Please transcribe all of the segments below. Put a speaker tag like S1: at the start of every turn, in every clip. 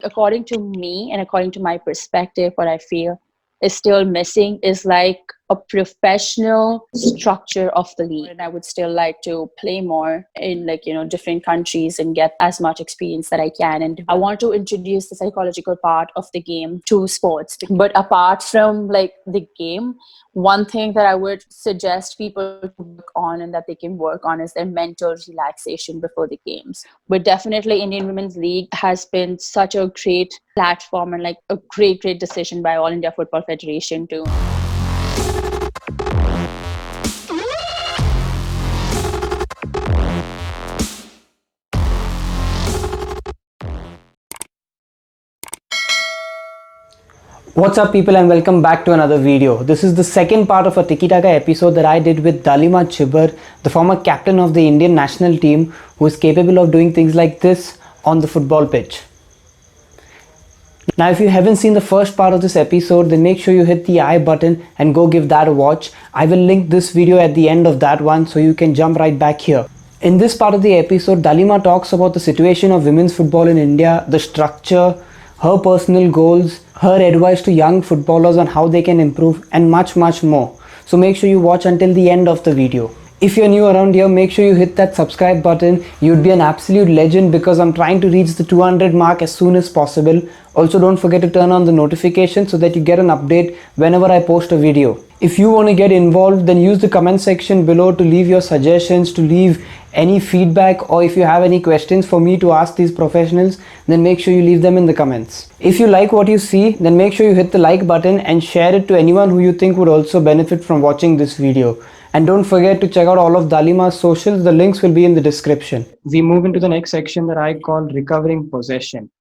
S1: According to me and according to my perspective, what I feel is still missing is like a professional structure of the league. And I would still like to play more in different countries and get as much experience that I can. And I want to introduce the psychological part of the game to sports. But apart from like the game, one thing that I would suggest people to work on and that they can work on is their mental relaxation before the games. But definitely Indian Women's League has been such a great platform and like a great decision by All India Football Federation to
S2: What's up people and welcome back to another video. This is the second part of a Tiki-Taka episode that I did with Dalima Chibber, the former captain of the Indian national team who is capable of doing things like this on the football pitch. Now if you haven't seen the first part of this episode, then make sure you hit the I button and go give that a watch. I will link this video at the end of that one so you can jump right back here. In this part of the episode, Dalima talks about the situation of women's football in India, the structure, her personal goals, her advice to young footballers on how they can improve, and much more. So make sure you watch until the end of the video. If you're new around here, make sure you hit that subscribe button. You'd be an absolute legend because I'm trying to reach the 200 mark as soon as possible. Also don't forget to turn on the notification so that you get an update whenever I post a video. If you want to get involved, then use the comment section below to leave your suggestions, to leave any feedback, or if you have any questions for me to ask these professionals, then make sure you leave them in the comments. If you like what you see, then make sure you hit the like button and share it to anyone who you think would also benefit from watching this video. And don't forget to check out all of Dalima's socials. The links will be in the description. We move into the next section that I call recovering possession.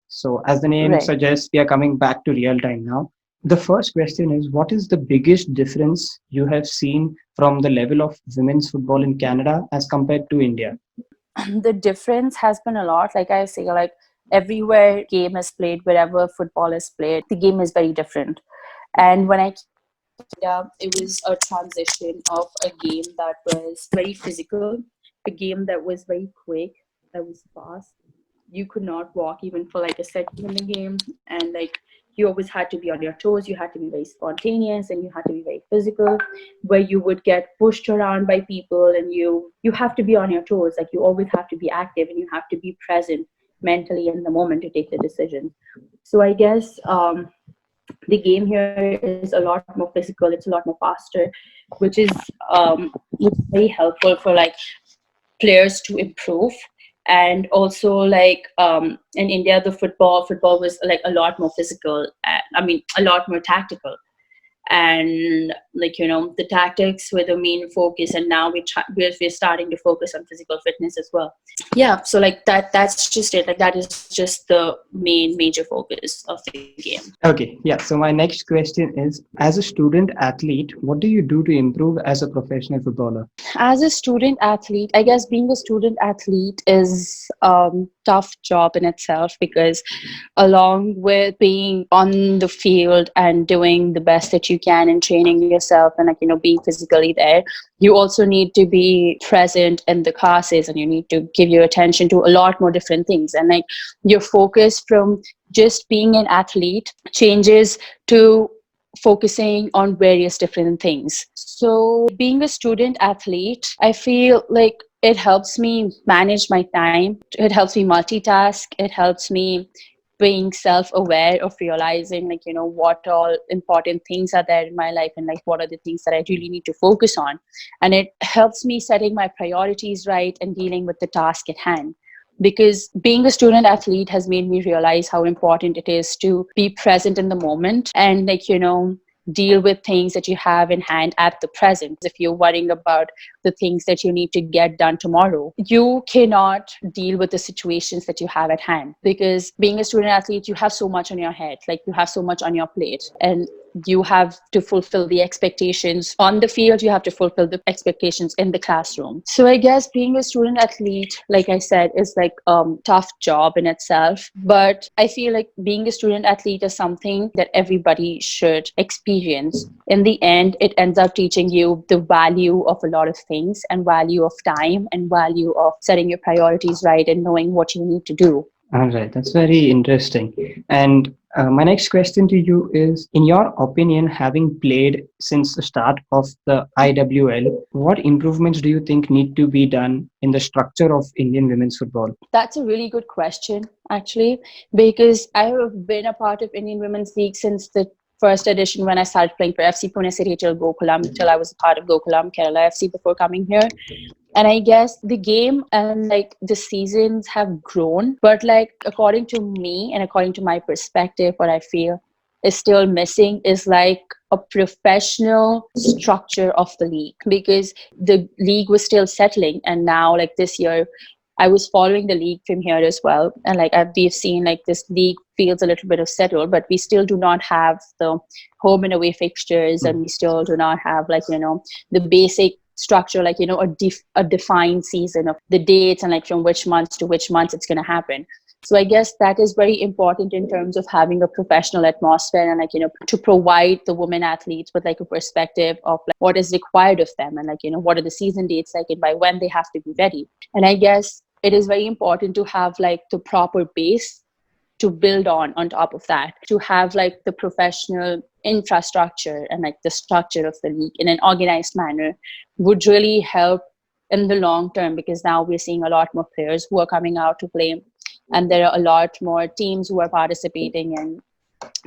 S2: So as the name suggests, we are coming back to real time now. The first question is, what is the biggest difference you have seen from the level of women's football in Canada as compared to India?
S1: The difference has been a lot. Like I say, like everywhere game is played, wherever football is played, the game is very different. And when I came to India, it was a transition of a game that was very physical, a game that was very quick, that was fast. You could not walk even for like a second in the game, and like you always had to be on your toes. You had to be very spontaneous and you had to be very physical, where you would get pushed around by people and you have to be on your toes. Like you always have to be active and you have to be present mentally in the moment to take the decision. So I guess the game here is a lot more physical, it's a lot more faster, which is very helpful for like players to improve. And also like in India, the football was like a lot more physical, a lot more tactical, and like the tactics were the main focus, and now we're starting to focus on physical fitness as well. Yeah, so like that's just it. Like that is just the major focus of the game.
S2: Okay, yeah, so my next question is, as a student athlete, what do you do to improve as a professional footballer?
S1: As a student athlete, I guess being a student athlete is a tough job in itself, because along with being on the field and doing the best that you can and training yourself and like being physically there, you also need to be present in the classes and you need to give your attention to a lot more different things, and like your focus from just being an athlete changes to focusing on various different things. So being a student athlete, I feel like it helps me manage my time. It helps me multitask. It helps me being self-aware of realizing like what all important things are there in my life, and like what are the things that I really need to focus on. And it helps me setting my priorities right and dealing with the task at hand, because being a student athlete has made me realize how important it is to be present in the moment and like deal with things that you have in hand at the present. If you're worrying about the things that you need to get done tomorrow, you cannot deal with the situations that you have at hand, because being a student athlete, you have so much on your head, like you have so much on your plate, and you have to fulfill the expectations on the field, you have to fulfill the expectations in the classroom. So I guess being a student athlete, like I said, is like tough job in itself, but I feel like being a student athlete is something that everybody should experience. In the end, it ends up teaching you the value of a lot of things, and value of time, and value of setting your priorities right and knowing what you need to do.
S2: All right, that's very interesting. And my next question to you is, in your opinion, having played since the start of the IWL, what improvements do you think need to be done in the structure of Indian women's football?
S1: That's a really good question, actually, because I have been a part of Indian Women's League since the first edition when I started playing for FC Pune City till Gokulam, till I was a part of Gokulam Kerala FC before coming here. And I guess the game and like the seasons have grown, but like according to me and according to my perspective, what I feel is still missing is like a professional structure of the league, because the league was still settling. And now like this year, I was following the league from here as well. And like we've seen like this league feels a little bit of settled, but we still do not have the home and away fixtures. And we still do not have like, the basic structure, like, a defined season of the dates and like from which months to which months it's going to happen. So I guess that is very important in terms of having a professional atmosphere and like, to provide the women athletes with like a perspective of like what is required of them and like, what are the season dates like and by when they have to be ready. And I guess it is very important to have like the proper base to build on top of that, to have like the professional infrastructure and like the structure of the league in an organized manner would really help in the long term, because now we're seeing a lot more players who are coming out to play, and there are a lot more teams who are participating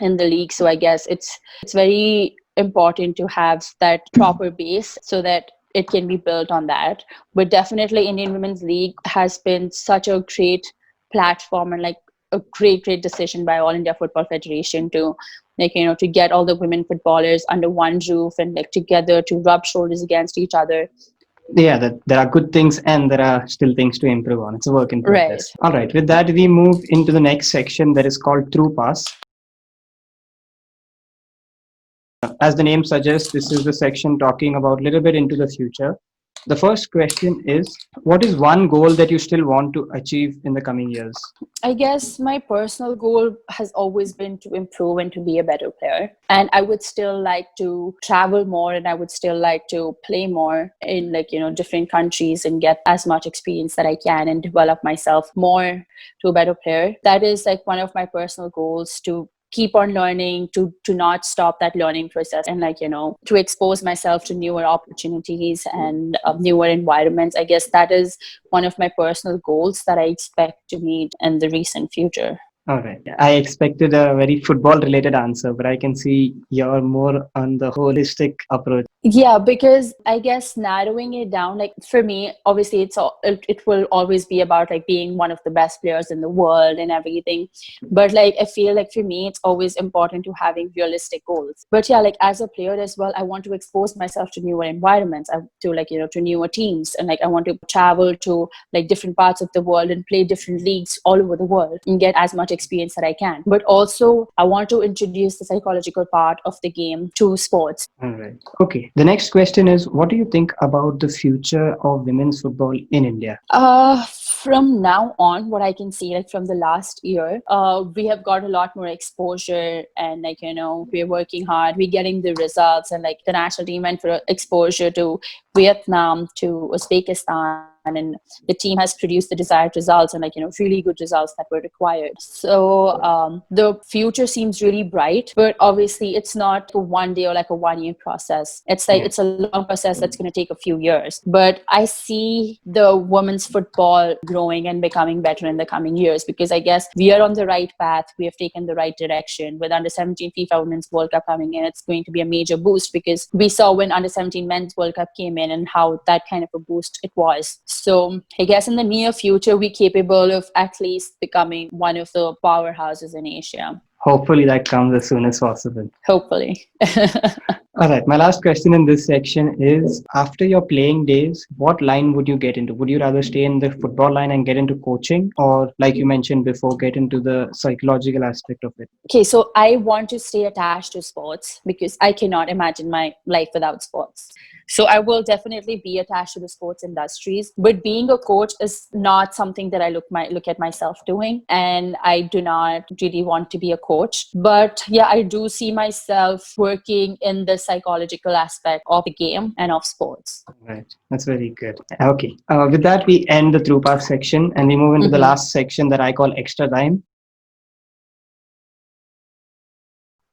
S1: in the league. So I guess it's very important to have that proper base so that it can be built on that. But definitely Indian Women's League has been such a great platform and like a great decision by All India Football Federation to like, to get all the women footballers under one roof and like together to rub shoulders against each other.
S2: Yeah, that there are good things and there are still things to improve on. It's a work in progress.
S1: Right.
S2: All right, with that, we move into the next section that is called Through Pass. As the name suggests, this is the section talking about a little bit into the future. The first question is, what is one goal that you still want to achieve in the coming years?
S1: I guess my personal goal has always been to improve and to be a better player. And I would still like to travel more, and I would still like to play more in like, different countries and get as much experience that I can and develop myself more to a better player. That is like one of my personal goals, to keep on learning, to not stop that learning process, and like, to expose myself to newer opportunities and newer environments. I guess that is one of my personal goals that I expect to meet in the recent future.
S2: All right. I expected a very football related answer, but I can see you're more on the holistic approach.
S1: Yeah, because I guess narrowing it down, like for me, obviously it will always be about like being one of the best players in the world and everything. But like, I feel like for me, it's always important to having realistic goals. But yeah, like as a player as well, I want to expose myself to newer environments, to like, to newer teams. And like, I want to travel to like different parts of the world and play different leagues all over the world and get as much experience that I can. But also I want to introduce the psychological part of the game to sports.
S2: All right. Okay. The next question is, what do you think about the future of women's football in India?
S1: From now on, what I can see, like from the last year, we have got a lot more exposure, and like, we're working hard, we're getting the results, and like the national team went for exposure to Vietnam, to Uzbekistan, and the team has produced the desired results and like, really good results that were required. So the future seems really bright, but obviously it's not a one day or like a 1 year process. It's like, it's a long process that's going to take a few years. But I see the women's football growing and becoming better in the coming years, because I guess we are on the right path. We have taken the right direction. With under 17 FIFA Women's World Cup coming in, it's going to be a major boost, because we saw when under 17 Men's World Cup came in and how that kind of a boost it was. So I guess in the near future, we're capable of at least becoming one of the powerhouses in Asia.
S2: Hopefully that comes as soon as possible.
S1: Hopefully.
S2: All right, my last question in this section is, after your playing days, what line would you get into? Would you rather stay in the football line and get into coaching, or like you mentioned before, get into the psychological aspect of it?
S1: Okay, so I want to stay attached to sports because I cannot imagine my life without sports. So I will definitely be attached to the sports industries. But being a coach is not something that I look at myself doing, and I do not really want to be a coach. But yeah, I do see myself working in the psychological aspect of the game and of sports.
S2: Right, that's very good. Okay, with that, we end the through pass section and we move into the
S1: Mhm.
S2: last section that I call extra time.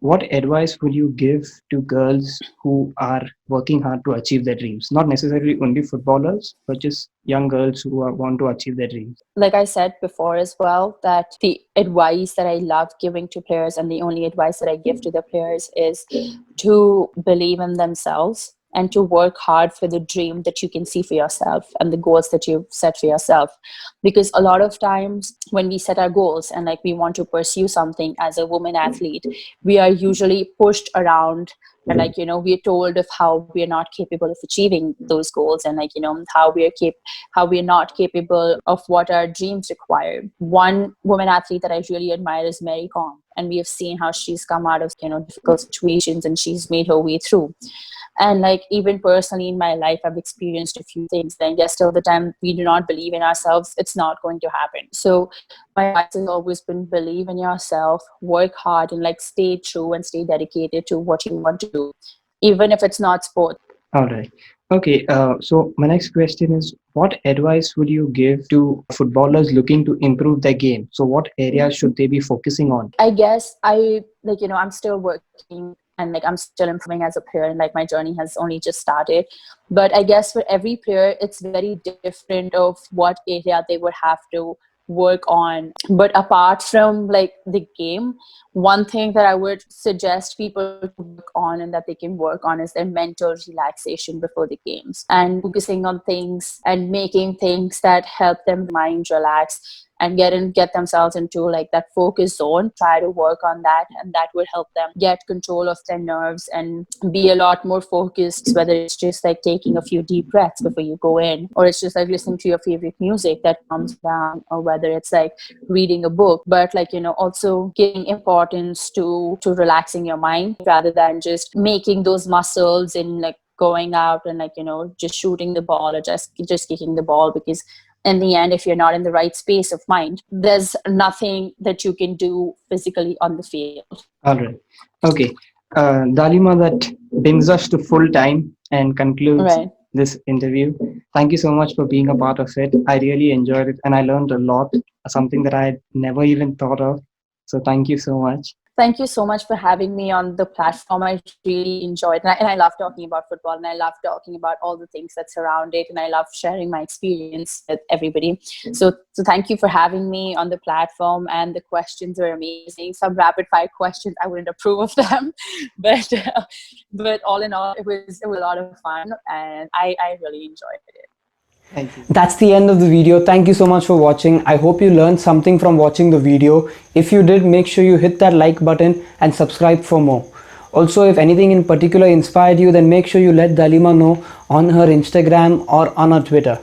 S2: What advice would you give to girls who are working hard to achieve their dreams? Not necessarily only footballers, but just young girls who want to achieve their dreams.
S1: Like I said before as well, that the advice that I love giving to players and the only advice that I give to the players is to believe in themselves and to work hard for the dream that you can see for yourself and the goals that you've set for yourself. Because a lot of times when we set our goals and like we want to pursue something as a woman athlete, we are usually pushed around, and like we're told of how we're not capable of achieving those goals, and like how we're not capable of what our dreams require. One woman athlete that I really admire is Mary Kom, and we have seen how she's come out of difficult situations and she's made her way through. And like even personally in my life, I've experienced a few things, and yes, till the time we do not believe in ourselves, it's not going to happen. So my advice has always been believe in yourself, work hard, and like stay true and stay dedicated to what you want to do, even if it's not sports.
S2: All right. Okay. So my next question is, what advice would you give to footballers looking to improve their game? So what areas should they be focusing on?
S1: I guess I I'm still working and like I'm still improving as a player, and like my journey has only just started. But I guess for every player, it's very different of what area they would have to work on. But apart from like the game, one thing that I would suggest people to work on and that they can work on is their mental relaxation before the games, and focusing on things and making things that help them mind relax and get themselves into like that focus zone. Try to work on that, and that would help them get control of their nerves and be a lot more focused, whether it's just like taking a few deep breaths before you go in, or it's just like listening to your favorite music that calms down, or whether it's like reading a book. But like also giving importance to relaxing your mind rather than just making those muscles and like going out and like just shooting the ball or just kicking the ball. Because in the end, if you're not in the right space of mind, there's nothing that you can do physically on the field.
S2: All right. Okay. Dalima, that brings us to full time and concludes
S1: Right.
S2: this interview. Thank you so much for being a part of it. I really enjoyed it and I learned a lot, something that I had never even thought of. So thank you so much.
S1: Thank you so much for having me on the platform. I really enjoyed it. And I love talking about football, and I love talking about all the things that surround it. And I love sharing my experience with everybody. So thank you for having me on the platform. And the questions were amazing. Some rapid fire questions, I wouldn't approve of them. But all in all, it was a lot of fun. And I really enjoyed it.
S2: Thank you. That's the end of the video. Thank you so much for watching. I hope you learned something from watching the video. If you did, make sure you hit that like button and subscribe for more. Also, if anything in particular inspired you, then make sure you let Dalima know on her Instagram or on her Twitter.